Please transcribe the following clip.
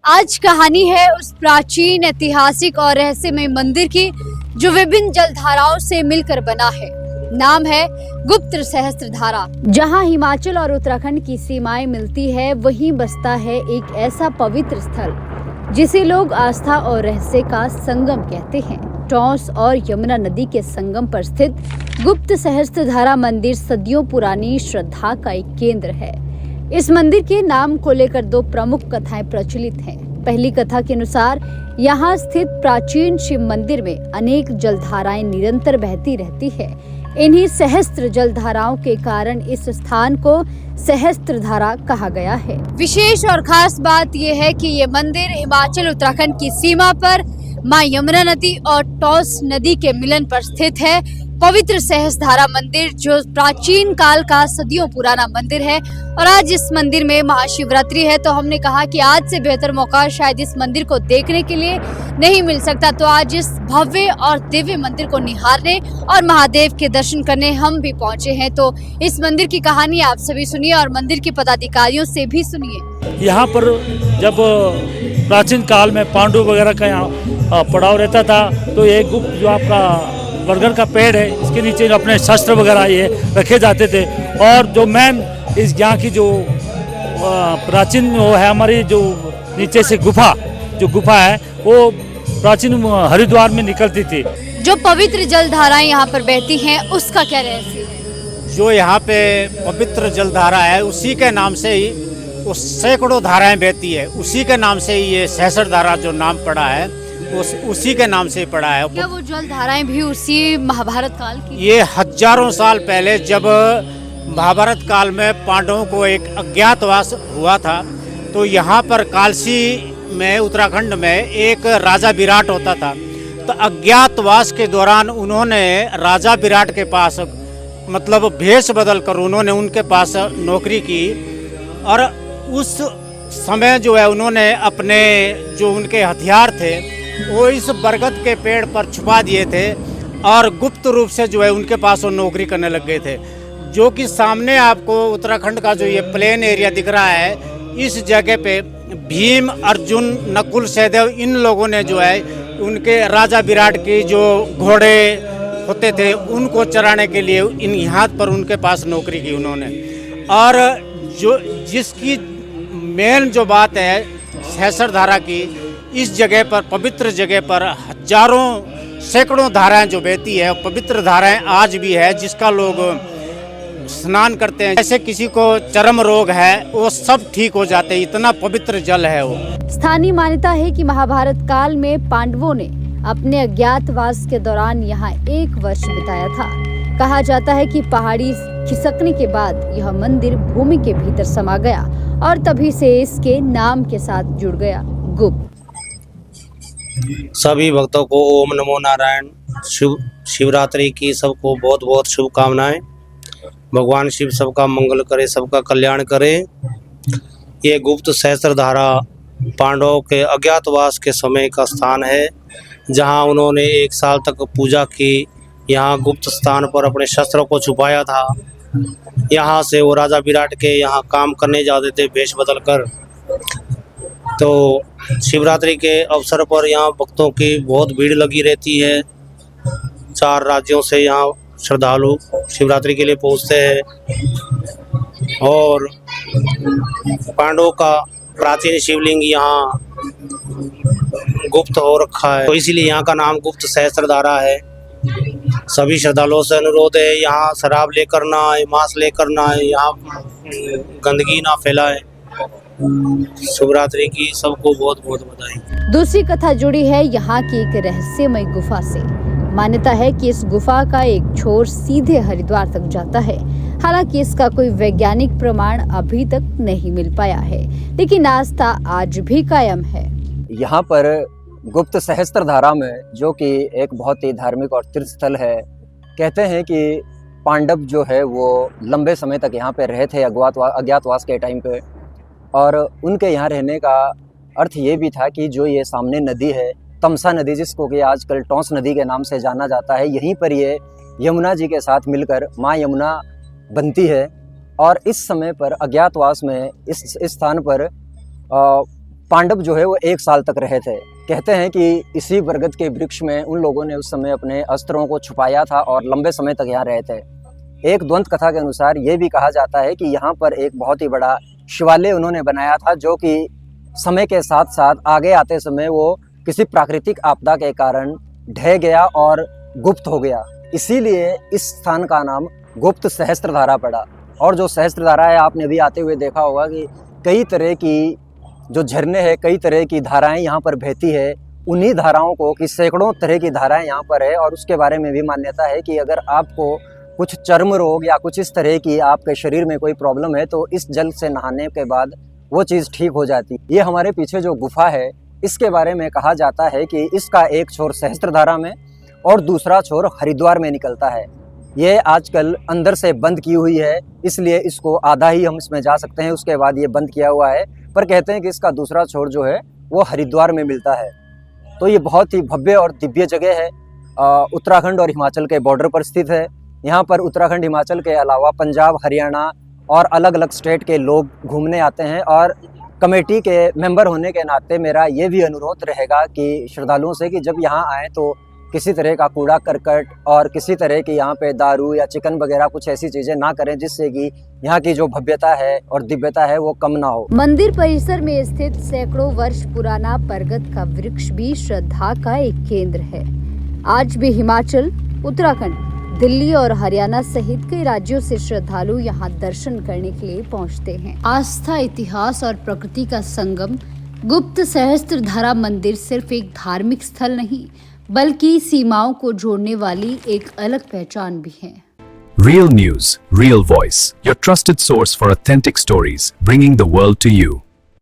आज कहानी है उस प्राचीन ऐतिहासिक और रहस्यमय मंदिर की जो विभिन्न जलधाराओं से मिलकर बना है। नाम है गुप्त सहस्त्रधारा। जहां हिमाचल और उत्तराखंड की सीमाएं मिलती है, वहीं बसता है एक ऐसा पवित्र स्थल जिसे लोग आस्था और रहस्य का संगम कहते हैं। टॉस और यमुना नदी के संगम पर स्थित गुप्त सहस्त्रधारा मंदिर सदियों पुरानी श्रद्धा का एक केंद्र है। इस मंदिर के नाम को लेकर दो प्रमुख कथाएं प्रचलित हैं। पहली कथा के अनुसार यहाँ स्थित प्राचीन शिव मंदिर में अनेक जलधाराएं निरंतर बहती रहती है। इन्हीं सहस्त्र जलधाराओं के कारण इस स्थान को सहस्त्रधारा कहा गया है। विशेष और खास बात यह है कि ये मंदिर हिमाचल उत्तराखंड की सीमा पर मां यमुना नदी और टॉस नदी के मिलन पर स्थित है। पवित्र सहस्त्रधारा मंदिर जो प्राचीन काल का सदियों पुराना मंदिर है और आज इस मंदिर में महाशिवरात्रि है, तो हमने कहा कि आज से बेहतर मौका शायद इस मंदिर को देखने के लिए नहीं मिल सकता। तो आज इस भव्य और दिव्य मंदिर को निहारने और महादेव के दर्शन करने हम भी पहुंचे हैं। तो इस मंदिर की कहानी आप सभी सुनिए और मंदिर के पदाधिकारियों से भी सुनिए। यहाँ पर जब प्राचीन काल में पांडु वगैरह का यहाँ पड़ाव रहता था, तो ये गुप्त जो आपका बरगद का पेड़ है, इसके नीचे अपने शस्त्र वगैरह ये रखे जाते थे। और जो मेन इस यहाँ की जो प्राचीन वो है हमारी जो नीचे से गुफा है वो प्राचीन हरिद्वार में निकलती थी। जो पवित्र जलधाराएं यहाँ पर बहती हैं उसका क्या रहस्य है? जो यहाँ पे पवित्र जलधारा है उसी के नाम से ही वो सैकड़ों धाराएं बहती है, उसी के नाम से ही ये सहस्त्रधारा जो नाम पड़ा है उसी के नाम से पड़ा है। क्या वो जलधाराएं भी उसी महाभारत काल की? ये हजारों साल पहले जब महाभारत काल में पांडवों को एक अज्ञातवास हुआ था, तो यहाँ पर कालसी में उत्तराखंड में एक राजा विराट होता था। तो अज्ञातवास के दौरान उन्होंने राजा विराट के पास मतलब भेष बदल कर उन्होंने उनके पास नौकरी की और उस समय जो है उन्होंने अपने जो उनके हथियार थे वो इस बरगद के पेड़ पर छुपा दिए थे और गुप्त रूप से जो है उनके पास वो नौकरी करने लग गए थे। जो कि सामने आपको उत्तराखंड का जो ये प्लेन एरिया दिख रहा है, इस जगह पे भीम, अर्जुन, नकुल, सहदेव इन लोगों ने जो है उनके राजा विराट की जो घोड़े होते थे उनको चराने के लिए इन यहाँ पर उनके पास नौकरी की उन्होंने। और जो जिसकी मेन जो बात है सहस्त्रधारा की, इस जगह पर पवित्र जगह पर हजारों सैकड़ों धाराएं जो बहती है, पवित्र धाराएं आज भी है जिसका लोग स्नान करते हैं। जैसे किसी को चर्म रोग है वो सब ठीक हो जाते हैं, इतना पवित्र जल है वो। स्थानीय मान्यता है कि महाभारत काल में पांडवों ने अपने अज्ञातवास के दौरान यहाँ 1 वर्ष बिताया था। कहा जाता है कि पहाड़ी खिसकने के बाद यह मंदिर भूमि के भीतर समा गया और तभी से इसके नाम के साथ जुड़ गया गुप्त। सभी भक्तों को ओम नमो नारायण। शिवरात्रि की सबको बहुत बहुत शुभकामनाएं। भगवान शिव सबका मंगल करे, सबका कल्याण करे। ये गुप्त सहस्त्रधारा पांडवों के अज्ञातवास के समय का स्थान है, जहां उन्होंने 1 साल तक पूजा की। यहाँ गुप्त स्थान पर अपने शस्त्रों को छुपाया था। यहाँ से वो राजा विराट के यहाँ काम करने जाते थे भेष बदल कर। तो शिवरात्रि के अवसर पर यहाँ भक्तों की बहुत भीड़ लगी रहती है। 4 राज्यों से यहाँ श्रद्धालु शिवरात्रि के लिए पहुँचते हैं। और पांडवों का प्राचीन शिवलिंग यहाँ गुप्त हो रखा है, तो इसीलिए यहाँ का नाम गुप्त सहस्त्रधारा है। सभी श्रद्धालुओं से अनुरोध है यहाँ शराब लेकर ना आए, मांस लेकर ना आए, यहाँ गंदगी ना फैलाए। शिवरात्रि की सबको बहुत बहुत बधाई। दूसरी कथा जुड़ी है यहाँ की एक रहस्यमय गुफा से। मान्यता है कि इस गुफा का एक छोर सीधे हरिद्वार तक जाता है। हालांकि इसका कोई वैज्ञानिक प्रमाण अभी तक नहीं मिल पाया है, लेकिन आस्था आज भी कायम है। यहाँ पर गुप्त सहस्त्रधारा में, जो कि एक बहुत ही धार्मिक और तीर्थ स्थल है, कहते हैं कि पांडव जो है वो लंबे समय तक यहाँ पे रहे थे अज्ञातवास के टाइम पे। और उनके यहाँ रहने का अर्थ ये भी था कि जो ये सामने नदी है, तमसा नदी, जिसको कि आजकल टॉस नदी के नाम से जाना जाता है, यहीं पर ये यमुना जी के साथ मिलकर माँ यमुना बनती है। और इस समय पर अज्ञातवास में इस स्थान पर पांडव जो है वो 1 साल तक रहे थे। कहते हैं कि इसी बरगद के वृक्ष में उन लोगों ने उस समय अपने अस्त्रों को छुपाया था और लंबे समय तक यहाँ रहे थे। एक द्वंद कथा के अनुसार ये भी कहा जाता है कि यहाँ पर एक बहुत ही बड़ा शिवालय उन्होंने बनाया था, जो कि समय के साथ साथ आगे आते समय वो किसी प्राकृतिक आपदा के कारण ढह गया और गुप्त हो गया। इसीलिए इस स्थान का नाम गुप्त सहस्त्रधारा पड़ा। और जो सहस्त्रधारा है, आपने भी आते हुए देखा होगा कि कई तरह की जो झरने हैं, कई तरह की धाराएं यहाँ पर बहती है। उन्हीं धाराओं को कि सैकड़ों तरह की धाराएं यहाँ पर है, और उसके बारे में भी मान्यता है कि अगर आपको कुछ चर्म रोग या कुछ इस तरह की आपके शरीर में कोई प्रॉब्लम है तो इस जल से नहाने के बाद वो चीज़ ठीक हो जाती। ये हमारे पीछे जो गुफा है, इसके बारे में कहा जाता है कि इसका एक छोर सहस्त्रधारा में और दूसरा छोर हरिद्वार में निकलता है। ये आजकल अंदर से बंद की हुई है, इसलिए इसको आधा ही हम इसमें जा सकते हैं, उसके बाद ये बंद किया हुआ है। पर कहते हैं कि इसका दूसरा छोर जो है वो हरिद्वार में मिलता है। तो ये बहुत ही भव्य और दिव्य जगह है। उत्तराखंड और हिमाचल के बॉर्डर पर स्थित है। यहाँ पर उत्तराखंड हिमाचल के अलावा पंजाब, हरियाणा और अलग अलग स्टेट के लोग घूमने आते हैं। और कमेटी के मेंबर होने के नाते मेरा ये भी अनुरोध रहेगा कि श्रद्धालुओं से कि जब यहाँ आएँ तो किसी तरह का कूड़ा करकट और किसी तरह की यहाँ पे दारू या चिकन वगैरह कुछ ऐसी चीज़ें ना करें, जिससे कि यहाँ की जो भव्यता है और दिव्यता है वो कम ना हो। मंदिर परिसर में स्थित सैकड़ों वर्ष पुराना बरगद का वृक्ष भी श्रद्धा का एक केंद्र है। आज भी हिमाचल, उत्तराखंड, दिल्ली और हरियाणा सहित कई राज्यों से श्रद्धालु यहाँ दर्शन करने के लिए पहुँचते हैं। आस्था, इतिहास और प्रकृति का संगम गुप्त सहस्त्रधारा मंदिर सिर्फ एक धार्मिक स्थल नहीं, बल्कि सीमाओं को जोड़ने वाली एक अलग पहचान भी है। Real news, real voice. Your trusted source for authentic stories, bringing the world to you.